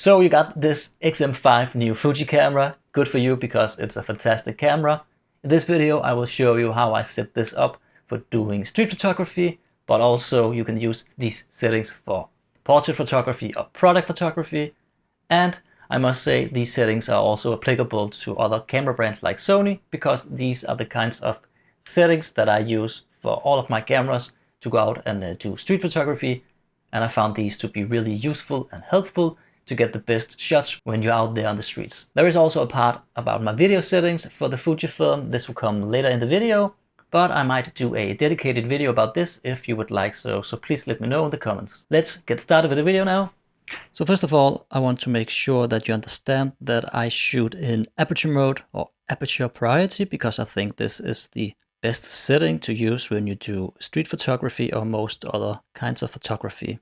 So you got this X-M5 new Fuji camera. Good for you because it's a fantastic camera. In this video I will show you how I set this up for doing street photography, but also you can use these settings for portrait photography or product photography. And I must say these settings are also applicable to other camera brands like Sony, because these are the kinds of settings that I use for all of my cameras to go out and do street photography. And I found these to be really useful and helpful to get the best shots when you're out there on the streets. There is also a part about my video settings for the Fujifilm. This will come later in the video, but I might do a dedicated video about this if you would like so please let me know in the comments. Let's get started with the video now. So first of all, I want to make sure that you understand that I shoot in aperture mode or aperture priority, because I think this is the best setting to use when you do street photography or most other kinds of photography.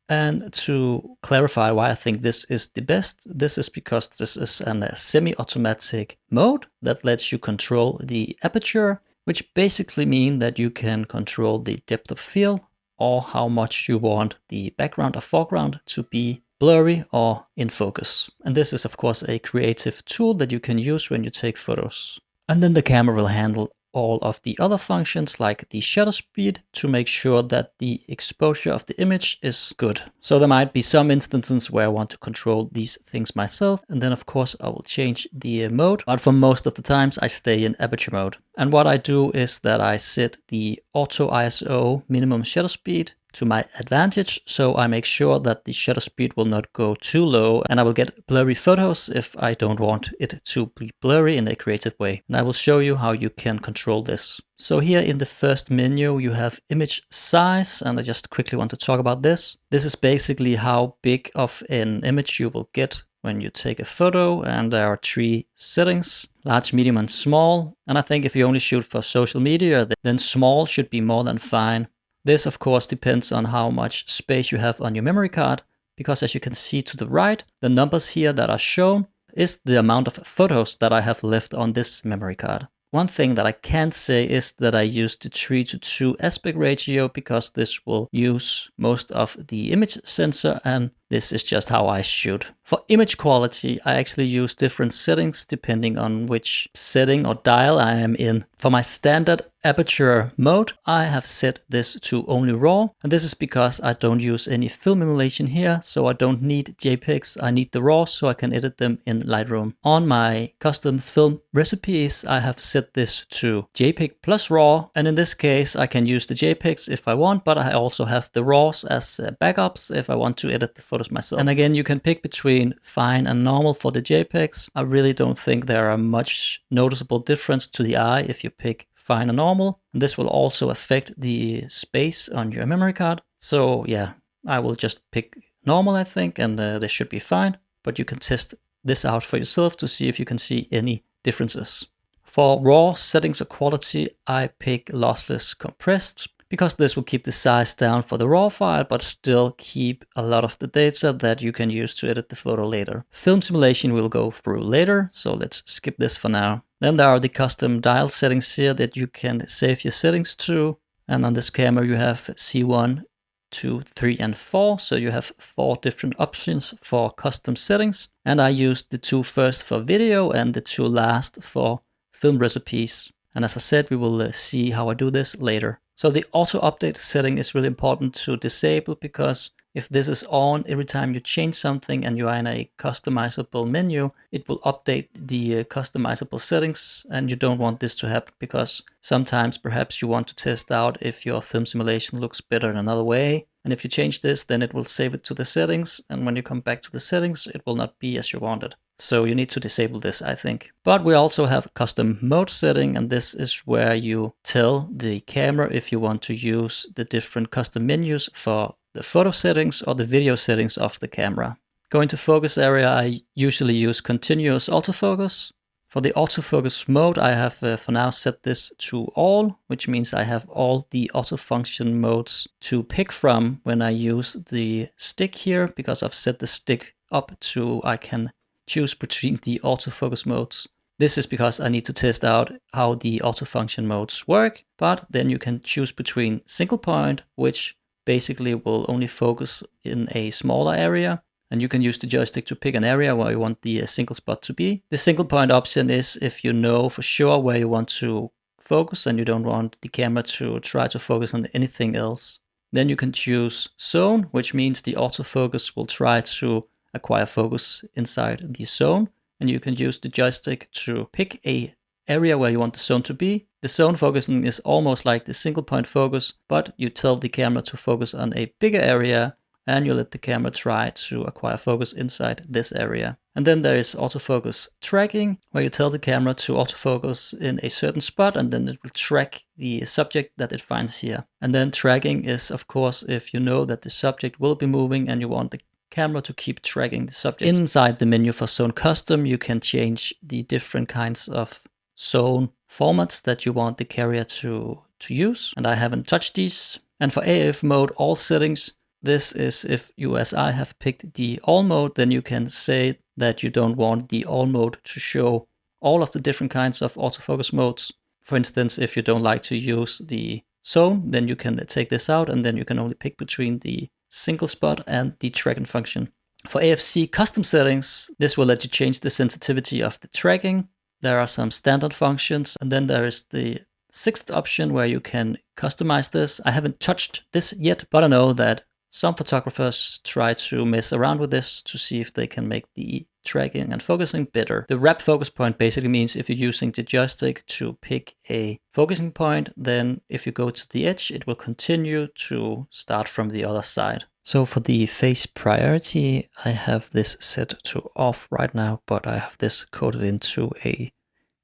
And to clarify why I think this is the best, this is because this is a semi-automatic mode that lets you control the aperture, which basically means that you can control the depth of field or how much you want the background or foreground to be blurry or in focus. And this is of course a creative tool that you can use when you take photos. And then the camera will handle all of the other functions like the shutter speed to make sure that the exposure of the image is good. So there might be some instances where I want to control these things myself, and then of course I will change the mode, but for most of the times I stay in aperture mode. And what I do is that I set the auto ISO minimum shutter speed to my advantage, so I make sure that the shutter speed will not go too low, and I will get blurry photos if I don't want it to be blurry in a creative way. And I will show you how you can control this. So here in the first menu you have image size, and I just quickly want to talk about this. This is basically how big of an image you will get when you take a photo, and there are 3 settings: large, medium and small. And I think if you only shoot for social media, then small should be more than fine. This of course depends on how much space you have on your memory card, because as you can see to the right, the numbers here that are shown is the amount of photos that I have left on this memory card. One thing that I can say is that I use the 3:2 aspect ratio because this will use most of the image sensor, and this is just how I shoot. For image quality, I actually use different settings depending on which setting or dial I am in. For my standard aperture mode, I have set this to only RAW, and this is because I don't use any film emulation here, so I don't need JPEGs, I need the RAW so I can edit them in Lightroom. On my custom film recipes, I have set this to JPEG plus RAW, and in this case I can use the JPEGs if I want, but I also have the RAWs as backups if I want to edit the photos myself. And again, you can pick between fine and normal for the JPEGs. I really don't think there are much noticeable difference to the eye if you pick fine or normal. And this will also affect the space on your memory card. So yeah, I will just pick normal, I think, and this should be fine. But you can test this out for yourself to see if you can see any differences. For RAW settings or quality, I pick lossless compressed, because this will keep the size down for the RAW file, but still keep a lot of the data that you can use to edit the photo later. Film simulation we'll go through later, so let's skip this for now. Then there are the custom dial settings here that you can save your settings to. And on this camera you have C1, 2, 3 and 4, so you have 4 different options for custom settings. And I used the 2 first for video and the 2 last for film recipes. And as I said, we will see how I do this later. So the auto update setting is really important to disable, because if this is on every time you change something and you are in a customizable menu, it will update the customizable settings, and you don't want this to happen, because sometimes perhaps you want to test out if your film simulation looks better in another way. And if you change this, then it will save it to the settings, and when you come back to the settings, it will not be as you wanted. So you need to disable this, I think. But we also have custom mode setting, and this is where you tell the camera if you want to use the different custom menus for the photo settings or the video settings of the camera. Going to focus area, I usually use continuous autofocus. For the autofocus mode, I have for now set this to all, which means I have all the auto function modes to pick from when I use the stick here, because I've set the stick up to I can choose between the autofocus modes. This is because I need to test out how the auto function modes work, but then you can choose between single point, which basically will only focus in a smaller area, and you can use the joystick to pick an area where you want the single spot to be. The single point option is if you know for sure where you want to focus and you don't want the camera to try to focus on anything else. Then you can choose zone, which means the autofocus will try to acquire focus inside the zone, and you can use the joystick to pick a area where you want the zone to be. The zone focusing is almost like the single point focus, but you tell the camera to focus on a bigger area and you let the camera try to acquire focus inside this area. And then there is autofocus tracking, where you tell the camera to autofocus in a certain spot and then it will track the subject that it finds here. And then tracking is, of course, if you know that the subject will be moving and you want the camera to keep tracking the subject. Inside the menu for Zone Custom, you can change the different kinds of zone formats that you want the carrier to use. And I haven't touched these. And for AF mode, all settings, this is if you, as I have picked the all mode, then you can say that you don't want the all mode to show all of the different kinds of autofocus modes. For instance, if you don't like to use the zone, then you can take this out and then you can only pick between the single spot and the tracking function. For AFC custom settings, this will let you change the sensitivity of the tracking. There are some standard functions, and then there is the sixth option where you can customize this. I haven't touched this yet, but I know that some photographers try to mess around with this to see if they can make the tracking and focusing better. The wrap focus point basically means if you're using the joystick to pick a focusing point, then if you go to the edge, it will continue to start from the other side. So for the face priority, I have this set to off right now, but I have this coded into a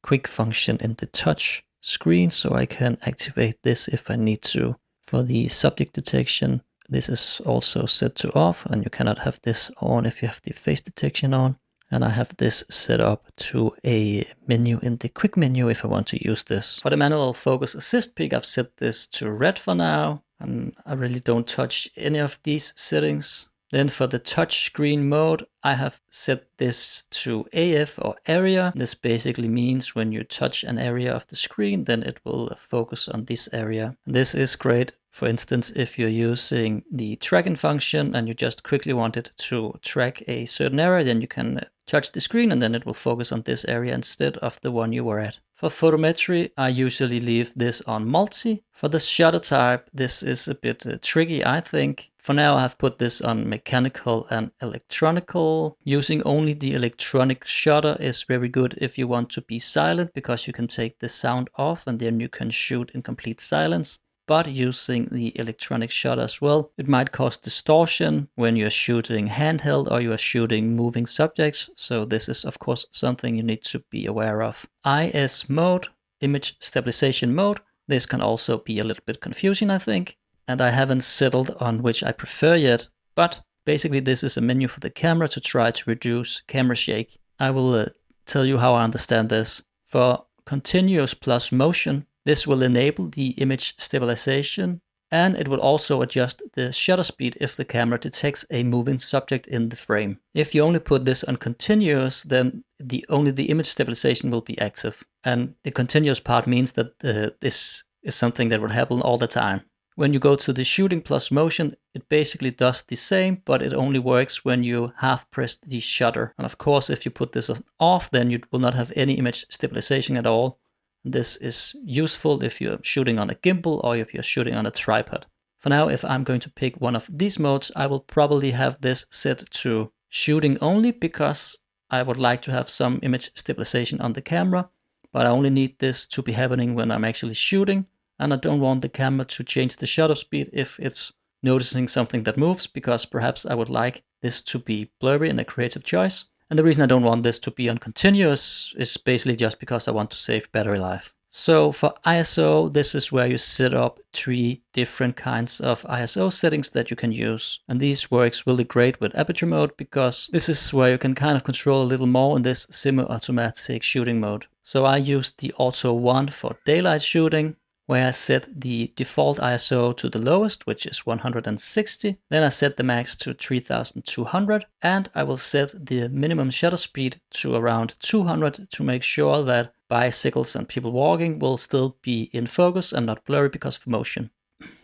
quick function in the touch screen, so I can activate this if I need to. For the subject detection, this is also set to off, and you cannot have this on if you have the face detection on. And I have this set up to a menu in the quick menu if I want to use this. For the manual focus assist pick, I've set this to red for now, and I really don't touch any of these settings. Then for the touch screen mode, I have set this to AF or area. This basically means when you touch an area of the screen, then it will focus on this area. And this is great. For instance, if you're using the tracking function and you just quickly want it to track a certain area, then you can touch the screen and then it will focus on this area instead of the one you were at. For photometry, I usually leave this on multi. For the shutter type, this is a bit tricky, I think. For now, I have put this on mechanical and electronical. Using only the electronic shutter is very good if you want to be silent, because you can take the sound off and then you can shoot in complete silence. But using the electronic shutter as well, it might cause distortion when you're shooting handheld or you are shooting moving subjects. So this is of course something you need to be aware of. IS mode, image stabilization mode. This can also be a little bit confusing, I think. And I haven't settled on which I prefer yet. But basically this is a menu for the camera to try to reduce camera shake. I will tell you how I understand this. For continuous plus motion, this will enable the image stabilization, and it will also adjust the shutter speed if the camera detects a moving subject in the frame. If you only put this on continuous, then only the image stabilization will be active. And the continuous part means that this is something that will happen all the time. When you go to the shooting plus motion, it basically does the same, but it only works when you half press the shutter. And of course, if you put this off, then you will not have any image stabilization at all. This is useful if you're shooting on a gimbal or if you're shooting on a tripod. For now, if I'm going to pick one of these modes, I will probably have this set to shooting only, because I would like to have some image stabilization on the camera, but I only need this to be happening when I'm actually shooting, and I don't want the camera to change the shutter speed if it's noticing something that moves, because perhaps I would like this to be blurry and a creative choice. And the reason I don't want this to be on continuous is basically just because I want to save battery life. So for ISO, this is where you set up 3 different kinds of ISO settings that you can use. And these works really great with Aperture Mode, because this is where you can kind of control a little more in this semi-automatic shooting mode. So I used the Auto 1 for daylight shooting, where I set the default ISO to the lowest, which is 160. Then I set the max to 3200, and I will set the minimum shutter speed to around 200 to make sure that bicycles and people walking will still be in focus and not blurry because of motion.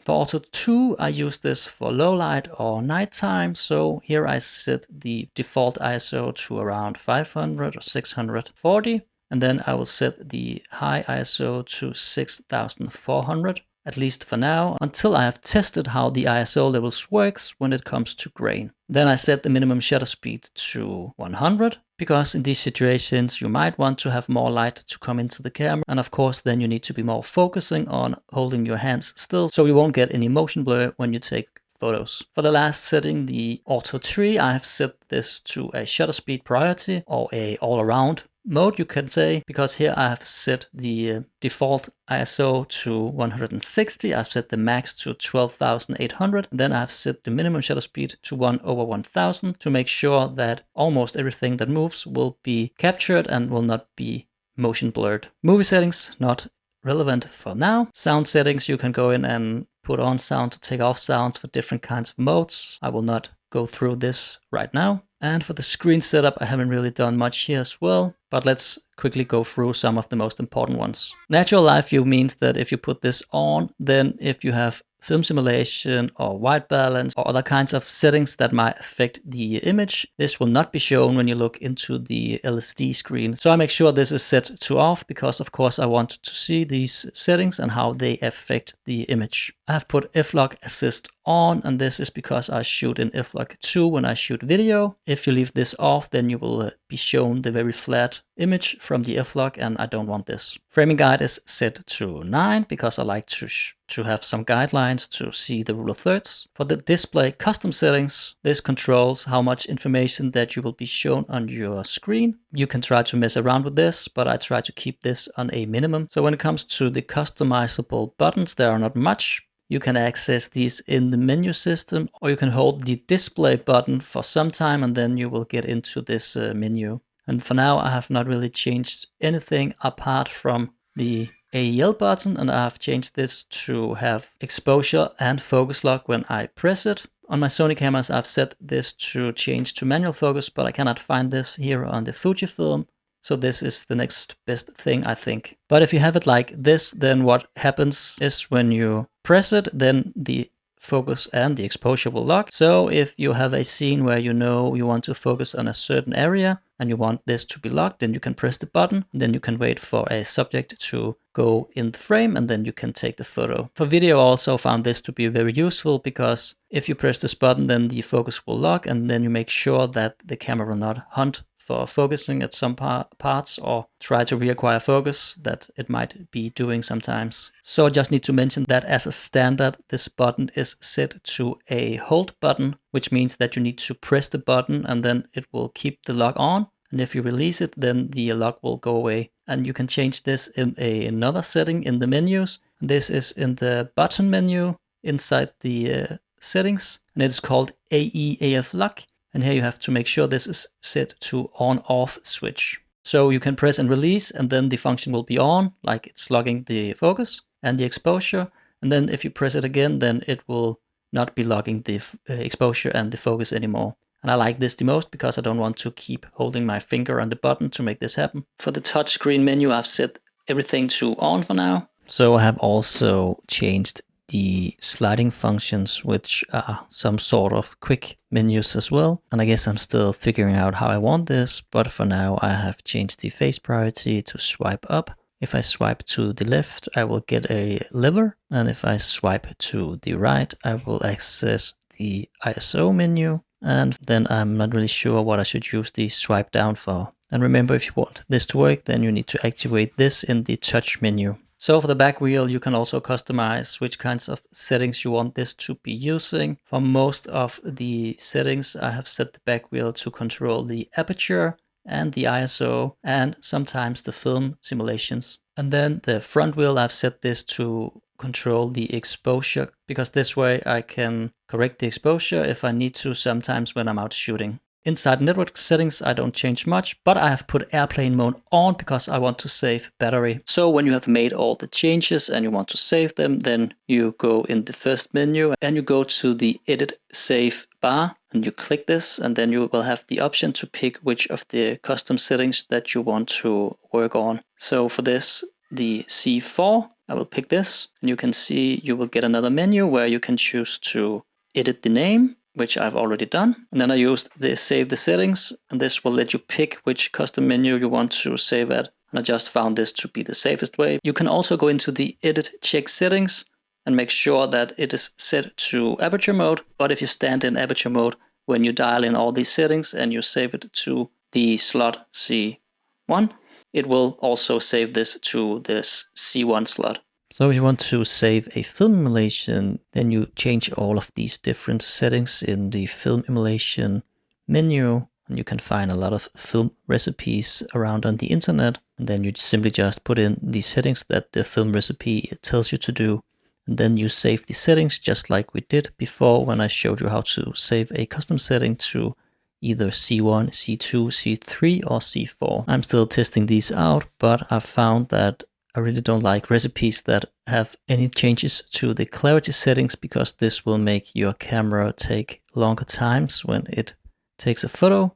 For Auto 2, I use this for low light or nighttime. So here I set the default ISO to around 500 or 640. And then I will set the high ISO to 6400, at least for now, until I have tested how the ISO levels works when it comes to grain. Then I set the minimum shutter speed to 100, because in these situations you might want to have more light to come into the camera, and of course then you need to be more focusing on holding your hands still, so you won't get any motion blur when you take photos. For the last setting, the Auto 3, I have set this to a shutter speed priority, or a all-around mode you can say, because here I have set the default ISO to 160, I've set the max to 12,800, and then I've set the minimum shutter speed to 1/1000 to make sure that almost everything that moves will be captured and will not be motion blurred. Movie settings, not relevant for now. Sound settings, you can go in and put on sound to take off sounds for different kinds of modes. I will not go through this right now. And for the screen setup, I haven't really done much here as well, but let's quickly go through some of the most important ones. Natural live view means that if you put this on, then if you have film simulation or white balance or other kinds of settings that might affect the image, this will not be shown when you look into the LSD screen. So I make sure this is set to off because of course I want to see these settings and how they affect the image. I have put F-Log Assist on, and this is because I shoot in F-Log 2 when I shoot video. If you leave this off, then you will be shown the very flat image from the F-Log, and I don't want this. Framing guide is set to 9 because I like to have some guidelines to see the rule of thirds. For the display custom settings, this controls how much information that you will be shown on your screen. You can try to mess around with this, but I try to keep this on a minimum. So when it comes to the customizable buttons, there are not much. You can access these in the menu system, or you can hold the display button for some time and then you will get into this menu. And for now, I have not really changed anything apart from the AEL button, and I have changed this to have exposure and focus lock when I press it. On my Sony cameras, I've set this to change to manual focus, but I cannot find this here on the Fujifilm. So this is the next best thing, I think. But if you have it like this, then what happens is when you press it, then the focus and the exposure will lock. So if you have a scene where you know you want to focus on a certain area and you want this to be locked, then you can press the button, and then you can wait for a subject to go in the frame, and then you can take the photo. For video, I also found this to be very useful because if you press this button, then the focus will lock, and then you make sure that the camera will not hunt for focusing at some parts or try to reacquire focus that it might be doing sometimes. So I just need to mention that as a standard, this button is set to a hold button, which means that you need to press the button and then it will keep the lock on. And if you release it, then the lock will go away. And you can change this in another setting in the menus. This is in the button menu inside the settings, and it's called AEAF lock. And here you have to make sure this is set to on-off switch. So you can press and release, and then the function will be on, like it's logging the focus and the exposure. And then if you press it again, then it will not be logging the exposure and the focus anymore. And I like this the most because I don't want to keep holding my finger on the button to make this happen. For the touchscreen menu, I've set everything to on for now. So I have also changed the sliding functions, which are some sort of quick menus as well. And I guess I'm still figuring out how I want this, but for now I have changed the face priority to swipe up. If I swipe to the left, I will get a lever, and if I swipe to the right, I will access the ISO menu, and then I'm not really sure what I should use the swipe down for. And remember, if you want this to work, then you need to activate this in the touch menu. So for the back wheel, you can also customize which kinds of settings you want this to be using. For most of the settings, I have set the back wheel to control the aperture and the ISO and sometimes the film simulations. And then the front wheel, I've set this to control the exposure, because this way I can correct the exposure if I need to sometimes when I'm out shooting. Inside network settings, I don't change much, but I have put airplane mode on because I want to save battery. So when you have made all the changes and you want to save them, then you go in the first menu and you go to the edit save bar and you click this, and then you will have the option to pick which of the custom settings that you want to work on. So for this, the C4. I will pick this, and you can see you will get another menu where you can choose to edit the name, which I've already done. And then I used the save the settings, and this will let you pick which custom menu you want to save at. And I just found this to be the safest way. You can also go into the edit check settings and make sure that it is set to aperture mode. But if you stand in aperture mode, when you dial in all these settings and you save it to the slot C1, it will also save this to this C1 slot. So if you want to save a film emulation, then you change all of these different settings in the film emulation menu. And you can find a lot of film recipes around on the internet. And then you simply just put in the settings that the film recipe tells you to do. And then you save the settings just like we did before when I showed you how to save a custom setting to either C1, C2, C3 or C4. I'm still testing these out, but I've found that I really don't like recipes that have any changes to the clarity settings, because this will make your camera take longer times when it takes a photo.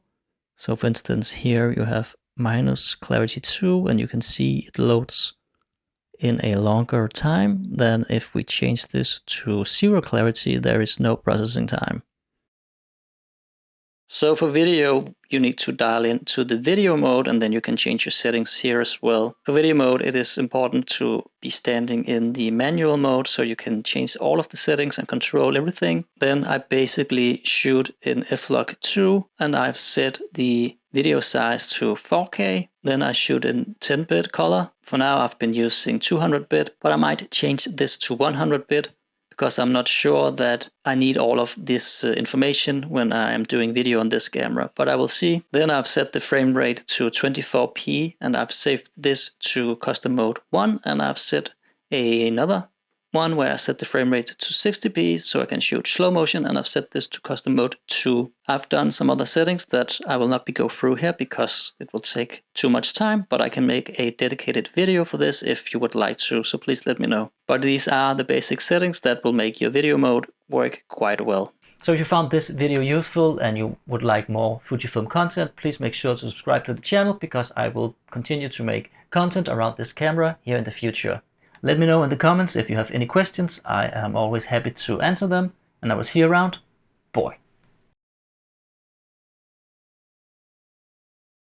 So for instance, here you have minus clarity 2, and you can see it loads in a longer time than if we change this to 0 clarity. There is no processing time. So for video, you need to dial into the video mode, and then you can change your settings here as well. For video mode, it is important to be standing in the manual mode so you can change all of the settings and control everything. Then I basically shoot in f-log2, and I've set the video size to 4K. Then I shoot in 10-bit color. For now, I've been using 200-bit, but I might change this to 100-bit. Because I'm not sure that I need all of this information when I am doing video on this camera, but I will see. Then I've set the frame rate to 24p, and I've saved this to custom mode 1, and I've set another one where I set the frame rate to 60p so I can shoot slow motion, and I've set this to custom mode 2. I've done some other settings that I will not go through here because it will take too much time, but I can make a dedicated video for this if you would like to, so please let me know. But these are the basic settings that will make your video mode work quite well. So if you found this video useful and you would like more Fujifilm content, please make sure to subscribe to the channel, because I will continue to make content around this camera here in the future. Let me know in the comments if you have any questions. I am always happy to answer them, and I will see you around. Boy.